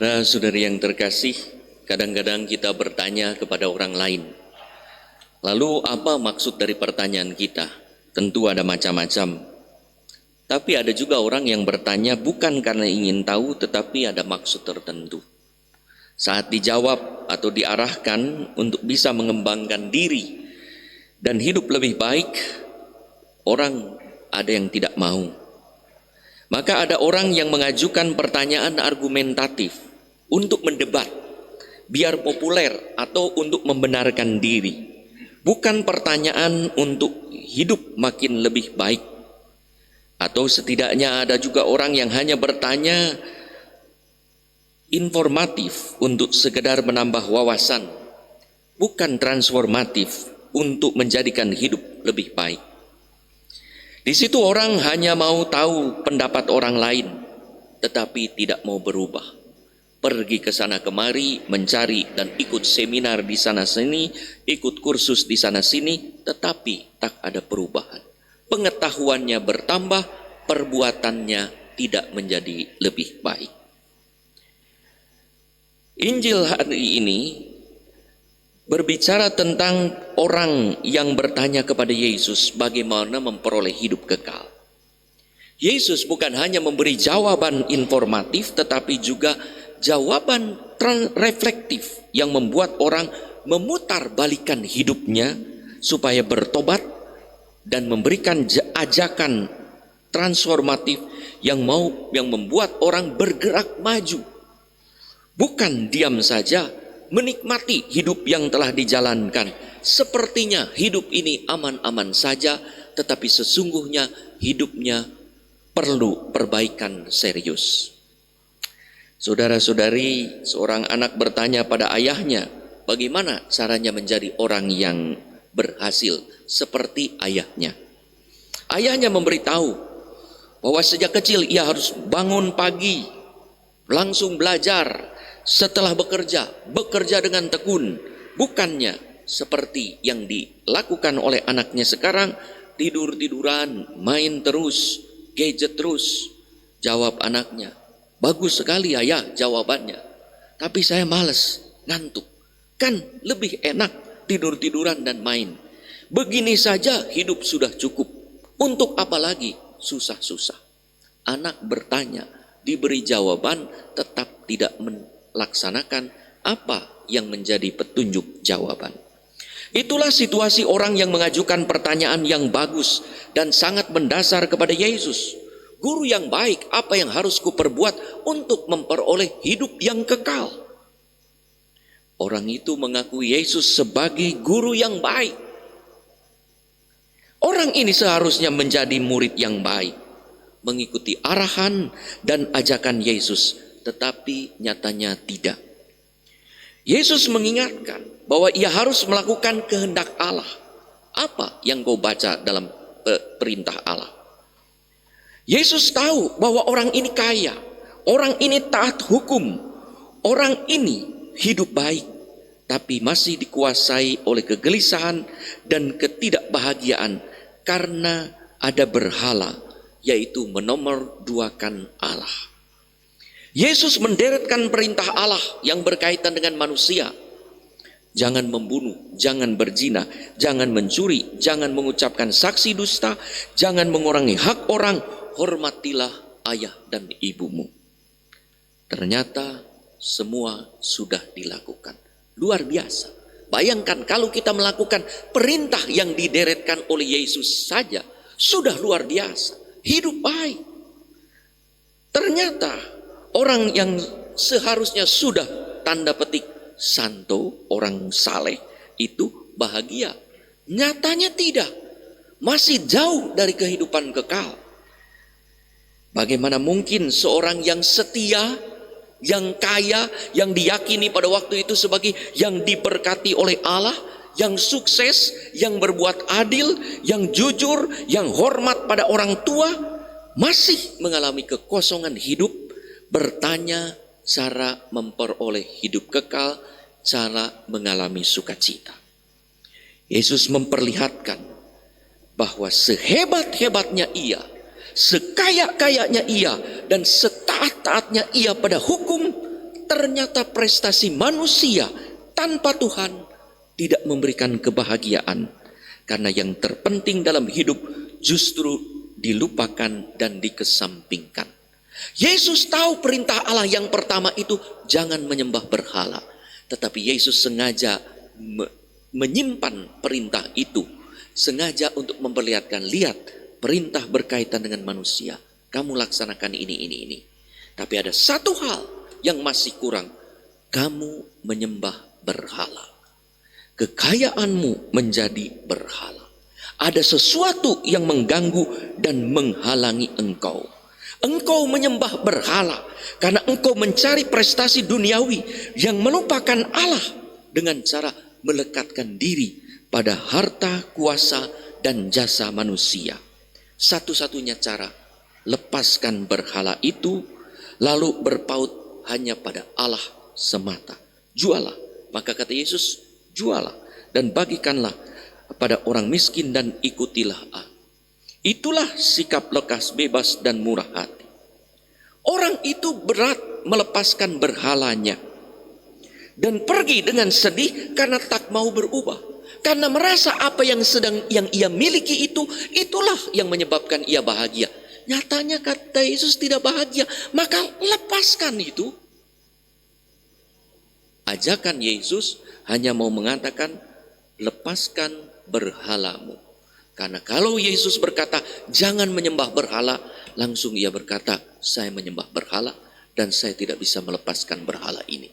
Nah, saudari yang terkasih, kadang-kadang kita bertanya kepada orang lain. Lalu apa maksud dari pertanyaan kita? Tentu ada macam-macam. Tapi ada juga orang yang bertanya bukan karena ingin tahu, tetapi ada maksud tertentu. Saat dijawab atau diarahkan untuk bisa mengembangkan diri dan hidup lebih baik, orang ada yang tidak mau. Maka ada orang yang mengajukan pertanyaan argumentatif untuk mendebat, biar populer atau untuk membenarkan diri. Bukan pertanyaan untuk hidup makin lebih baik. Atau setidaknya ada juga orang yang hanya bertanya informatif untuk sekedar menambah wawasan, bukan transformatif untuk menjadikan hidup lebih baik. Di situ orang hanya mau tahu pendapat orang lain, tetapi tidak mau berubah. Pergi ke sana kemari, mencari dan ikut seminar di sana sini, ikut kursus di sana sini, tetapi tak ada perubahan. Pengetahuannya bertambah, perbuatannya tidak menjadi lebih baik. Injil hari ini berbicara tentang orang yang bertanya kepada Yesus bagaimana memperoleh hidup kekal. Yesus bukan hanya memberi jawaban informatif, tetapi juga jawaban reflektif yang membuat orang memutar balikan hidupnya supaya bertobat dan memberikan ajakan transformatif yang membuat orang bergerak maju. Bukan diam saja menikmati hidup yang telah dijalankan. Sepertinya hidup ini aman-aman saja, tetapi sesungguhnya hidupnya perlu perbaikan serius. Saudara-saudari, seorang anak bertanya pada ayahnya, bagaimana caranya menjadi orang yang berhasil seperti ayahnya. Ayahnya memberitahu bahwa sejak kecil ia harus bangun pagi, langsung belajar, setelah bekerja dengan tekun. Bukannya seperti yang dilakukan oleh anaknya sekarang, tidur-tiduran, main terus, gadget terus. Jawab anaknya, bagus sekali ayah jawabannya, tapi saya malas, ngantuk. Kan lebih enak tidur-tiduran dan main. Begini saja hidup sudah cukup. Untuk apa lagi susah-susah? Anak bertanya, diberi jawaban, tetap tidak melaksanakan apa yang menjadi petunjuk jawaban. Itulah situasi orang yang mengajukan pertanyaan yang bagus dan sangat mendasar kepada Yesus. Guru yang baik, apa yang harus kuperbuat untuk memperoleh hidup yang kekal? Orang itu mengakui Yesus sebagai guru yang baik. Orang ini seharusnya menjadi murid yang baik, mengikuti arahan dan ajakan Yesus, tetapi nyatanya tidak. Yesus mengingatkan bahwa ia harus melakukan kehendak Allah. Apa yang kau baca dalam perintah Allah? Yesus tahu bahwa orang ini kaya, orang ini taat hukum, orang ini hidup baik, tapi masih dikuasai oleh kegelisahan dan ketidakbahagiaan karena ada berhala, yaitu menomorduakan Allah. Yesus menderetkan perintah Allah yang berkaitan dengan manusia. Jangan membunuh, jangan berzina, jangan mencuri, jangan mengucapkan saksi dusta, jangan mengurangi hak orang, hormatilah ayah dan ibumu. Ternyata semua sudah dilakukan. Luar biasa. Bayangkan kalau kita melakukan perintah yang dideretkan oleh Yesus saja, sudah luar biasa. Hidup baik. Ternyata orang yang seharusnya sudah tanda petik santo, orang saleh, itu bahagia. Nyatanya tidak. Masih jauh dari kehidupan kekal. Bagaimana mungkin seorang yang setia, yang kaya, yang diyakini pada waktu itu sebagai yang diberkati oleh Allah, yang sukses, yang berbuat adil, yang jujur, yang hormat pada orang tua, masih mengalami kekosongan hidup, bertanya cara memperoleh hidup kekal, cara mengalami sukacita. Yesus memperlihatkan bahwa sehebat-hebatnya ia, sekaya-kayanya ia, dan setaat-taatnya ia pada hukum, ternyata prestasi manusia tanpa Tuhan tidak memberikan kebahagiaan. Karena yang terpenting dalam hidup justru dilupakan dan dikesampingkan. Yesus tahu perintah Allah yang pertama itu jangan menyembah berhala. Tetapi Yesus sengaja menyimpan perintah itu. Sengaja untuk memperlihatkan, lihat perintah berkaitan dengan manusia. Kamu laksanakan ini. Tapi ada satu hal yang masih kurang. Kamu menyembah berhala. Kekayaanmu menjadi berhala. Ada sesuatu yang mengganggu dan menghalangi engkau. Engkau menyembah berhala karena engkau mencari prestasi duniawi yang melupakan Allah dengan cara melekatkan diri pada harta, kuasa, dan jasa manusia. Satu-satunya cara, lepaskan berhala itu, lalu berpaut hanya pada Allah semata. Jualah, maka kata Yesus, jualah dan bagikanlah pada orang miskin dan ikutilah aku. Itulah sikap lekas, bebas, dan murah hati. Orang itu berat melepaskan berhalanya dan pergi dengan sedih karena tak mau berubah. Karena merasa apa yang ia miliki itulah yang menyebabkan ia bahagia. Nyatanya kata Yesus tidak bahagia, maka lepaskan itu. Ajakan Yesus hanya mau mengatakan, lepaskan berhalamu. Karena kalau Yesus berkata, jangan menyembah berhala, langsung ia berkata, saya menyembah berhala dan saya tidak bisa melepaskan berhala ini.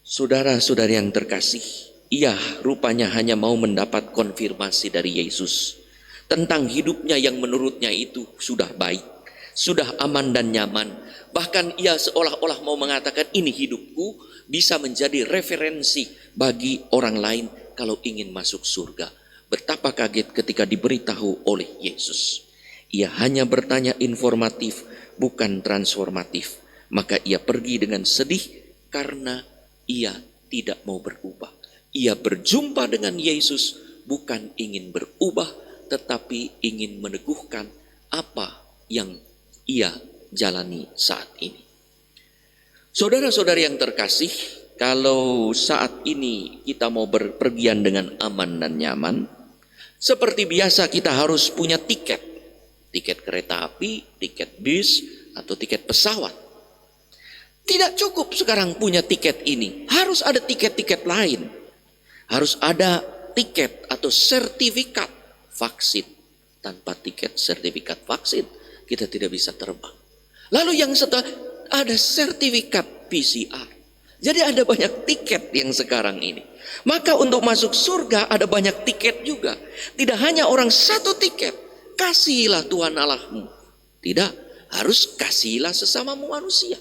Saudara-saudari yang terkasih, ia rupanya hanya mau mendapat konfirmasi dari Yesus tentang hidupnya yang menurutnya itu sudah baik, sudah aman dan nyaman. Bahkan ia seolah-olah mau mengatakan, ini hidupku bisa menjadi referensi bagi orang lain kalau ingin masuk surga. Betapa kaget ketika diberitahu oleh Yesus. Ia hanya bertanya informatif, bukan transformatif. Maka ia pergi dengan sedih karena ia tidak mau berubah. Ia berjumpa dengan Yesus bukan ingin berubah, tetapi ingin meneguhkan apa yang ia jalani saat ini. Saudara-saudari yang terkasih, kalau saat ini kita mau berpergian dengan aman dan nyaman, seperti biasa kita harus punya tiket. Tiket kereta api, tiket bis, atau tiket pesawat. Tidak cukup sekarang punya tiket ini. Harus ada tiket-tiket lain. Harus ada tiket atau sertifikat vaksin. Tanpa tiket sertifikat vaksin, kita tidak bisa terbang. Lalu yang setelah ada sertifikat PCR. Jadi ada banyak tiket yang sekarang ini. Maka untuk masuk surga ada banyak tiket juga. Tidak hanya orang satu tiket. Kasihilah Tuhan Allahmu. Tidak, harus kasihilah sesamamu manusia.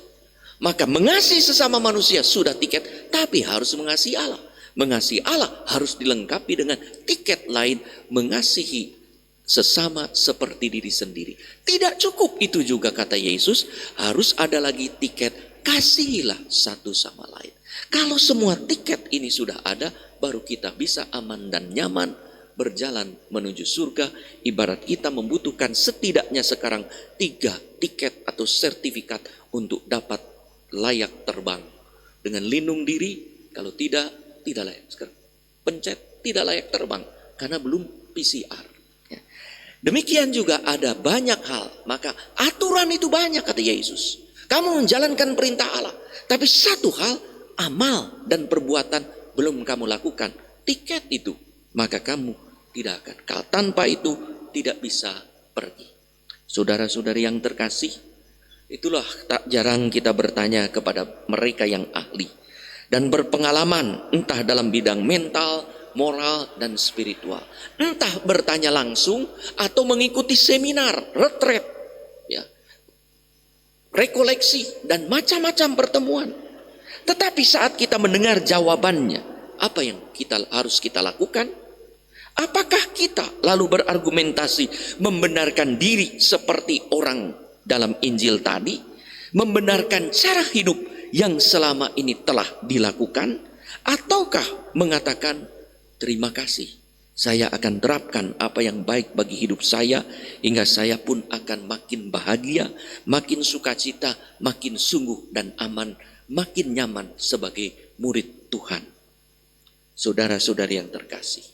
Maka mengasihi sesama manusia sudah tiket, tapi harus mengasihi Allah. Mengasihi Allah harus dilengkapi dengan tiket lain, mengasihi sesama seperti diri sendiri. Tidak cukup itu juga kata Yesus, harus ada lagi tiket, kasihilah satu sama lain. Kalau semua tiket ini sudah ada, baru kita bisa aman dan nyaman berjalan menuju surga. Ibarat kita membutuhkan setidaknya sekarang 3 tiket atau sertifikat untuk dapat layak terbang. Dengan lindung diri, kalau tidak layak. Sekarang pencet tidak layak terbang karena belum PCR. Demikian juga ada banyak hal. Maka aturan itu banyak kata Yesus. Kamu menjalankan perintah Allah. Tapi satu hal, amal dan perbuatan belum kamu lakukan. Tiket itu. Maka kamu tidak akan. Tanpa itu tidak bisa pergi. Saudara-saudari yang terkasih, itulah tak jarang kita bertanya kepada mereka yang ahli. Dan berpengalaman entah dalam bidang mental, moral, dan spiritual. Entah bertanya langsung atau mengikuti seminar, retret, ya, rekoleksi, dan macam-macam pertemuan. Tetapi saat kita mendengar jawabannya, apa yang harus kita lakukan? Apakah kita lalu berargumentasi membenarkan diri seperti orang dalam Injil tadi? Membenarkan cara hidup yang selama ini telah dilakukan? Ataukah mengatakan terima kasih, Saya akan terapkan apa yang baik bagi hidup saya, hingga saya pun akan makin bahagia, makin sukacita, makin sungguh dan aman, makin nyaman sebagai murid Tuhan. Saudara-saudari yang terkasih,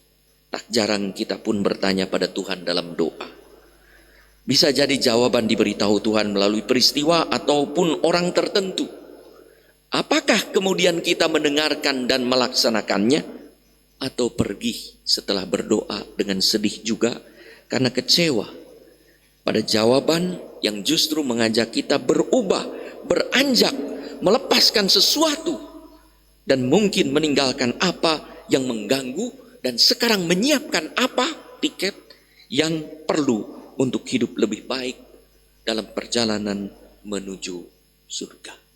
tak jarang kita pun bertanya pada Tuhan dalam doa. Bisa jadi jawaban diberitahu Tuhan melalui peristiwa ataupun orang tertentu. Apakah kemudian kita mendengarkan dan melaksanakannya? Atau pergi setelah berdoa dengan sedih juga karena kecewa pada jawaban yang justru mengajak kita berubah, beranjak, melepaskan sesuatu, dan mungkin meninggalkan apa yang mengganggu, dan sekarang menyiapkan apa tiket yang perlu untuk hidup lebih baik dalam perjalanan menuju surga.